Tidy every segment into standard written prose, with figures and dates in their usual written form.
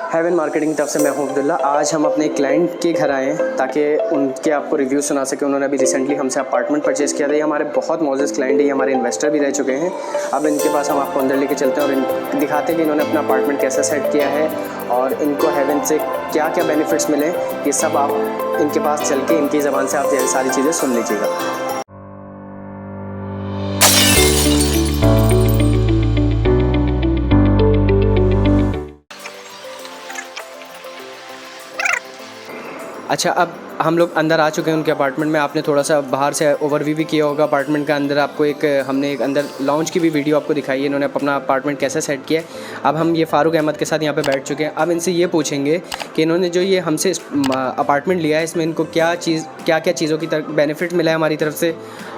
Haven marketing की तरफ से मैं हूं अब्दुल्ला। आज हम अपने क्लाइंट के घर आए हैं ताकि उनके आपको रिव्यू सुना सके। उन्होंने अभी रिसेंटली हमसे अपार्टमेंट परचेज़ किया था। ये हमारे बहुत मौजूद क्लाइंट है, ये हमारे इन्वेस्टर भी रह चुके हैं। अब इनके पास हम आपको अंदर लेके चलते हैं और दिखाते हैं कि इन्होंने अपना अपार्टमेंट कैसा सेट किया है और इनको हेवन से क्या क्या बेनिफिट्स मिले। ये सब आप इनके पास चल के इनकी ज़बान से आप सारी चीज़ें सुन लीजिएगा। अच्छा, अब हम लोग अंदर आ चुके हैं उनके अपार्टमेंट में। आपने थोड़ा सा बाहर से ओवरव्यू भी किया होगा अपार्टमेंट का। अंदर आपको हमने एक अंदर लॉन्च की भी वीडियो आपको दिखाई है, इन्होंने अपना अपार्टमेंट कैसे सेट किया है। अब हम ये फ़ारूक अहमद के साथ यहाँ पे बैठ चुके हैं। अब इनसे ये पूछेंगे कि इन्होंने जो ये हमसे अपार्टमेंट लिया है इसमें इनको क्या क्या चीज़ों की बेनिफिट मिला है हमारी तरफ से,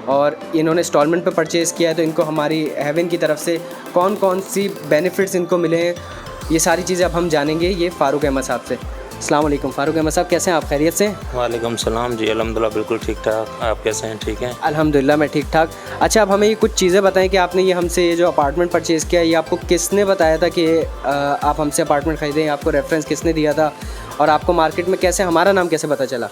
और इन्होंने इंस्टॉलमेंट पर परचेज़ किया है तो इनको हमारी हेवन की तरफ से कौन कौन सी बेनिफिट्स इनको मिले हैं, ये सारी चीज़ें अब हम जानेंगे ये फ़ारूक अहमद साहब से। अस्सलाम वालेकुम फ़ारूक अहमद साहब, कैसे हैं आप? खैरियत से? वालेकुम सलाम जी, अल्हम्दुलिल्लाह बिल्कुल ठीक ठाक। आप कैसे हैं? ठीक हैं अल्हम्दुलिल्लाह, मैं ठीक ठाक। अच्छा, अब हमें ये कुछ चीज़ें बताएं कि आपने ये हमसे ये जो अपार्टमेंट परचेज़ किया ये आपको किसने बताया था कि आप हमसे अपार्टमेंट ख़रीदें? आपको रेफरेंस किसने दिया था और आपको मार्केट में कैसे हमारा नाम कैसे पता चला?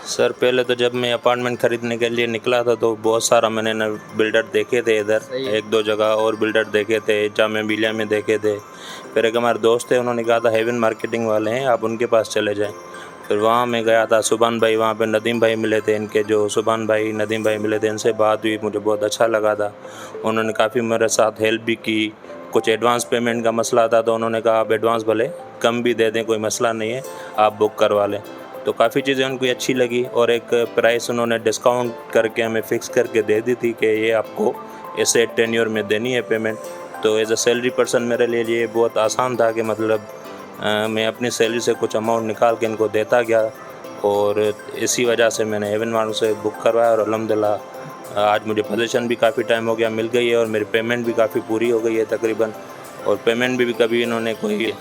सर, पहले तो जब मैं अपार्टमेंट ख़रीदने के लिए निकला था तो बहुत सारा मैंने न बिल्डर देखे थे इधर, एक दो जगह और बिल्डर देखे थे, जामिया मिलिया में देखे थे। फिर एक हमारे दोस्त थे, उन्होंने कहा था हेवन मार्केटिंग वाले हैं, आप उनके पास चले जाएं। फिर वहाँ मैं गया था, सुभान भाई, वहाँ पे नदीम भाई मिले थे, इनके जो सुभान भाई नदीम भाई मिले थे, इनसे बात हुई, मुझे बहुत अच्छा लगा था। उन्होंने काफ़ी मेरे साथ हेल्प भी की। कुछ एडवांस पेमेंट का मसला था तो उन्होंने कहा आप एडवांस भले कम भी दे दें, कोई मसला नहीं है, आप बुक करवा लें। तो काफ़ी चीज़ें उनको अच्छी लगी और एक प्राइस उन्होंने डिस्काउंट करके हमें फ़िक्स करके दे दी थी कि ये आपको ऐसे टेन्योर में देनी है पेमेंट। तो एज अ सैलरी पर्सन मेरे लिए ये बहुत आसान था कि मतलब मैं अपनी सैलरी से कुछ अमाउंट निकाल के इनको देता गया और इसी वजह से मैंने हेवन मार्क से बुक करवाया और अल्हम्दुलिल्लाह आज मुझे पोजीशन भी काफ़ी टाइम हो गया मिल गई है और मेरी पेमेंट भी काफ़ी पूरी हो गई है तकरीबन। और पेमेंट भी कभी इन्होंने कोई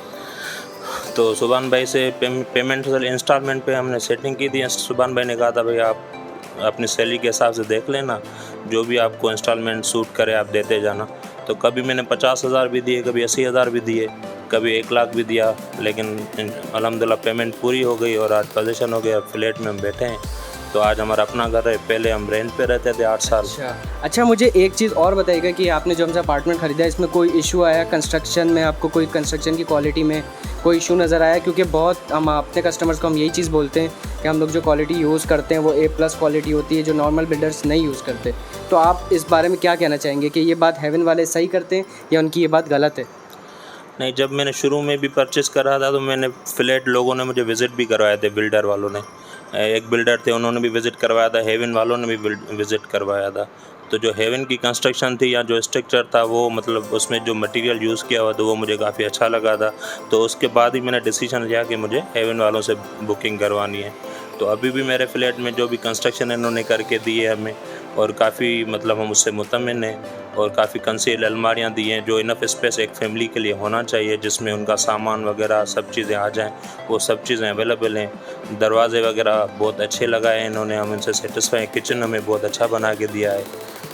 तो सुभान भाई से पेमेंट सर इंस्टॉलमेंट पे हमने सेटिंग की थी। सुभान भाई ने कहा था भाई आप अपनी सैलरी के हिसाब से देख लेना, जो भी आपको इंस्टॉलमेंट सूट करे आप देते जाना। तो कभी मैंने 50,000 भी दिए, कभी 80,000 भी दिए, कभी 1 लाख भी दिया, लेकिन अल्हम्दुलिल्लाह पेमेंट पूरी हो गई और आज पोजीशन हो गया, फ्लैट में हम बैठे हैं। तो आज हमारा अपना घर है, पहले हम रेंट पे रहते थे 8 साल। अच्छा, मुझे एक चीज़ और बताइएगा कि आपने जो हमसे अपार्टमेंट ख़रीदा है इसमें कोई इशू आया कंस्ट्रक्शन में? आपको कोई कंस्ट्रक्शन की क्वालिटी में कोई इशू नज़र आया? क्योंकि बहुत हम अपने कस्टमर्स को हम यही चीज़ बोलते हैं कि हम लोग जो क्वालिटी यूज़ करते हैं वो A+ क्वालिटी होती है, जो नॉर्मल बिल्डर्स नहीं यूज़ करते। तो आप इस बारे में क्या कहना चाहेंगे कि ये बात हेवन वाले सही करते हैं या उनकी ये बात गलत है? नहीं, जब मैंने शुरू में भी परचेज़ करा था तो मैंने फ्लैट लोगों ने मुझे विज़िट भी करवाए थे, बिल्डर वालों ने। एक बिल्डर थे, उन्होंने भी विज़िट करवाया था, हेवन वालों ने भी विज़िट करवाया था। तो जो हेवन की कंस्ट्रक्शन थी या जो स्ट्रक्चर था वो मतलब उसमें जो मटेरियल यूज़ किया हुआ था वो मुझे काफ़ी अच्छा लगा था। तो उसके बाद ही मैंने डिसीजन लिया कि मुझे हेवन वालों से बुकिंग करवानी है। तो अभी भी मेरे फ्लैट में जो भी कंस्ट्रक्शन इन्होंने करके दी है हमें, और काफ़ी मतलब हम उससे मुतमिन हैं, और काफ़ी कंसील अलमारियाँ दी हैं जो इनफ स्पेस एक फ़ैमिली के लिए होना चाहिए, जिसमें उनका सामान वगैरह सब चीज़ें आ जाएं, वो सब चीज़ें अवेलेबल हैं। दरवाजे वगैरह बहुत अच्छे लगाए हैं इन्होंने, हम इनसे सेटिस्फाई। किचन हमें बहुत अच्छा बना के दिया है।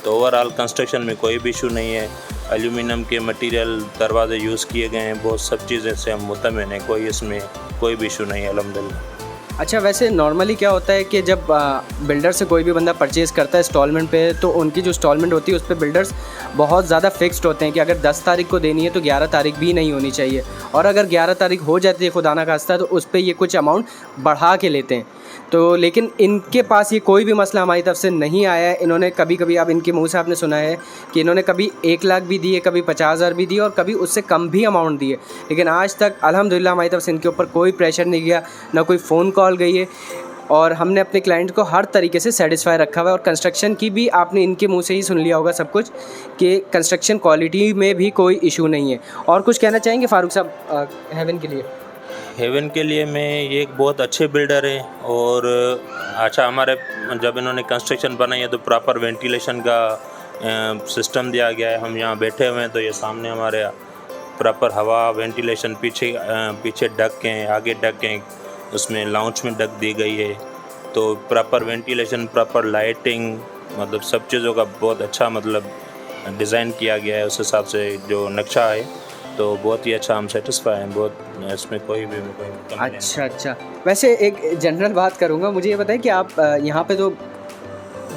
तो ओवरऑल कंस्ट्रक्शन में कोई भी इशू नहीं है। एल्यूमिनियम के मटेरियल दरवाजे यूज़ किए गए हैं, बहुत सब चीज़ें से हम मुतमिन हैं, कोई इसमें कोई भी इशू नहीं है अल्हम्दुलिल्लाह। अच्छा, वैसे नॉर्मली क्या होता है कि जब बिल्डर से कोई भी बंदा परचेज़ करता है इंस्टॉलमेंट पे तो उनकी जो इंस्टॉलमेंट होती है उस पे बिल्डर्स बहुत ज़्यादा फिक्स्ड होते हैं कि अगर 10 तारीख को देनी है तो 11 तारीख भी नहीं होनी चाहिए, और अगर 11 तारीख हो जाती है खुदा ना खास्ता तो उस पे ये कुछ अमाउंट बढ़ा के लेते हैं। तो लेकिन इनके पास ये कोई भी मसला हमारी तरफ से नहीं आया है। इन्होंने कभी अब इनके मुँह से आपने सुना है कि इन्होंने कभी 1 लाख भी दिए, कभी 50,000 भी दिए और कभी उससे कम भी अमाउंट दिए, लेकिन आज तक अल्हम्दुलिल्लाह हमारी तरफ से इनके ऊपर कोई प्रेशर नहीं गया, ना कोई फ़ोन कॉल गई है, और हमने अपने क्लाइंट को हर तरीके से सेटिस्फाई रखा हुआ है। और कंस्ट्रक्शन की भी आपने इनके मुंह से ही सुन लिया होगा सब कुछ कि कंस्ट्रक्शन क्वालिटी में भी कोई इशू नहीं है। और कुछ कहना चाहेंगे फ़ारूक साहब हेवन के लिए? हेवन के लिए मैं ये एक बहुत अच्छे बिल्डर हैं और अच्छा, हमारे जब इन्होंने कंस्ट्रक्शन बनाई है तो प्रॉपर वेंटिलेशन का सिस्टम दिया गया है। हम यहाँ बैठे हुए हैं तो ये सामने हमारे प्रॉपर हवा वेंटिलेशन, पीछे डक हैं, आगे डक हैं, उसमें लाउंज में डक दी गई है। तो प्रॉपर वेंटिलेशन, प्रॉपर लाइटिंग, मतलब सब चीज़ों का बहुत अच्छा मतलब डिज़ाइन किया गया है उस हिसाब से जो नक्शा है। तो बहुत ही अच्छा, हम सेटिस्फाई हैं, बहुत इसमें कोई complaint अच्छा अच्छा। वैसे एक जनरल बात करूँगा, मुझे ये बताएं कि आप यहाँ पे तो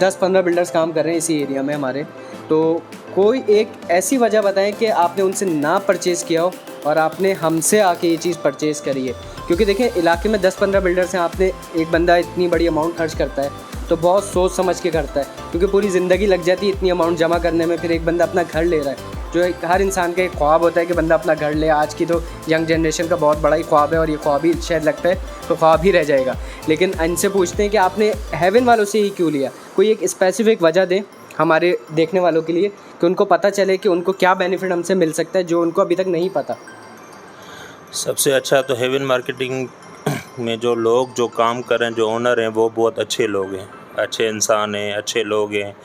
10-15 बिल्डर्स काम कर रहे हैं इसी एरिया में हमारे, तो कोई एक ऐसी वजह बताएं कि आपने उनसे ना परचेज़ किया हो और आपने हमसे आके ये चीज़ परचेज़ करी है। क्योंकि देखें इलाके में 10-15 बिल्डर्स हैं, आपने एक बंदा इतनी बड़ी अमाउंट खर्च करता है तो बहुत सोच समझ के करता है, क्योंकि पूरी ज़िंदगी लग जाती है इतनी अमाउंट जमा करने में। फिर एक बंदा अपना घर ले रहा है, जो हर इंसान का एक ख्वाब होता है कि बंदा अपना घर ले। आज की तो यंग जनरेशन का बहुत बड़ा ही ख्वाब है और ये ख्वाब ही शायद लगता है तो ख्वाब ही रह जाएगा। लेकिन इनसे पूछते हैं कि आपने हेवन वालों से ही क्यों लिया, कोई एक स्पेसिफिक वजह दें हमारे देखने वालों के लिए कि उनको पता चले कि उनको क्या बेनिफिट हमसे मिल सकता है जो उनको अभी तक नहीं पता। सबसे अच्छा तो हेवन मार्केटिंग में जो लोग जो काम कर रहे हैं, जो ओनर हैं, वो बहुत अच्छे लोग हैं, अच्छे इंसान हैं, अच्छे लोग हैं।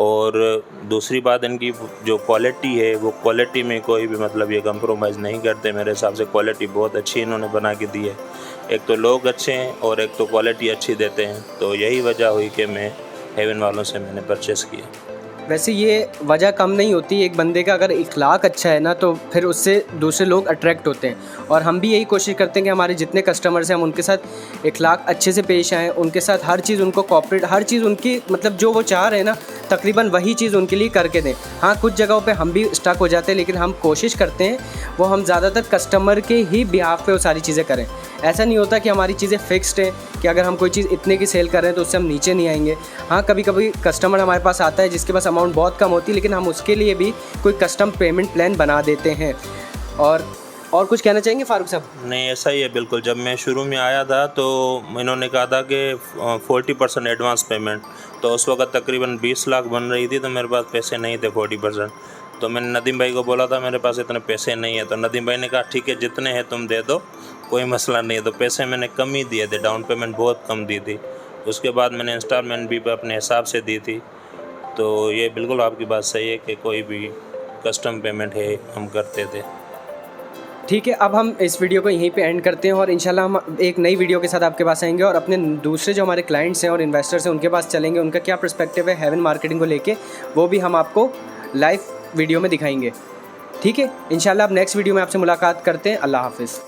और दूसरी बात, इनकी जो क्वालिटी है वो क्वालिटी में कोई भी मतलब ये कंप्रोमाइज़ नहीं करते। मेरे हिसाब से क्वालिटी बहुत अच्छी इन्होंने बना के दी है। एक तो लोग अच्छे हैं और एक तो क्वालिटी अच्छी देते हैं, तो यही वजह हुई कि मैं हेवन वालों से मैंने परचेज़ किया। वैसे ये वजह कम नहीं होती, एक बंदे का अगर इखलाक अच्छा है ना तो फिर उससे दूसरे लोग अट्रैक्ट होते हैं। और हम भी यही कोशिश करते हैं कि हमारे जितने कस्टमर्स हैं हम उनके साथ इखलाक अच्छे से पेश आएँ, उनके साथ हर चीज़ उनको कॉपरेट, हर चीज़ उनकी मतलब जो वो चाह रहे हैं ना तकरीबन वही चीज़ उनके लिए करके दें। हाँ, कुछ जगहों पे हम भी स्टक हो जाते हैं, लेकिन हम कोशिश करते हैं वो हम ज़्यादातर कस्टमर के ही बिहाफ पे वो सारी चीज़ें करें। ऐसा नहीं होता कि हमारी चीज़ें फ़िक्स्ड हैं कि अगर हम कोई चीज़ इतने की सेल कर रहे हैं तो उससे हम नीचे नहीं आएंगे। हाँ, कभी कभी कस्टमर हमारे पास आता है जिसके पास अमाउंट बहुत कम होती है, लेकिन हम उसके लिए भी कोई कस्टम पेमेंट प्लान बना देते हैं। और कुछ कहना चाहेंगे फारूक साहब? नहीं, ऐसा ही है बिल्कुल। जब मैं शुरू में आया था तो इन्होंने कहा था कि 40% एडवांस पेमेंट, तो उस वक्त तकरीबन 20 लाख बन रही थी, तो मेरे पास पैसे नहीं थे 40%। तो मैंने नदीम भाई को बोला था मेरे पास इतने पैसे नहीं है, तो नदीम भाई ने कहा ठीक है जितने हैं तुम दे दो, कोई मसला नहीं है। तो पैसे मैंने कम ही दिए थे, डाउन पेमेंट बहुत कम दी थी। उसके बाद मैंने इंस्टॉलमेंट भी अपने हिसाब से दी थी। तो ये बिल्कुल आपकी बात सही है कि कोई भी कस्टम पेमेंट है हम करते थे। ठीक है, अब हम इस वीडियो को यहीं पे एंड करते हैं और इंशाल्लाह हम एक नई वीडियो के साथ आपके पास आएंगे और अपने दूसरे जो हमारे क्लाइंट्स हैं और इन्वेस्टर्स हैं उनके पास चलेंगे, उनका क्या पर्सपेक्टिव है हेवन मार्केटिंग को लेके, वो भी हम आपको लाइव वीडियो में दिखाएंगे। ठीक है, इंशाल्लाह अब नेक्स्ट वीडियो में आपसे मुलाकात करते हैं। अल्लाह हाफिज़।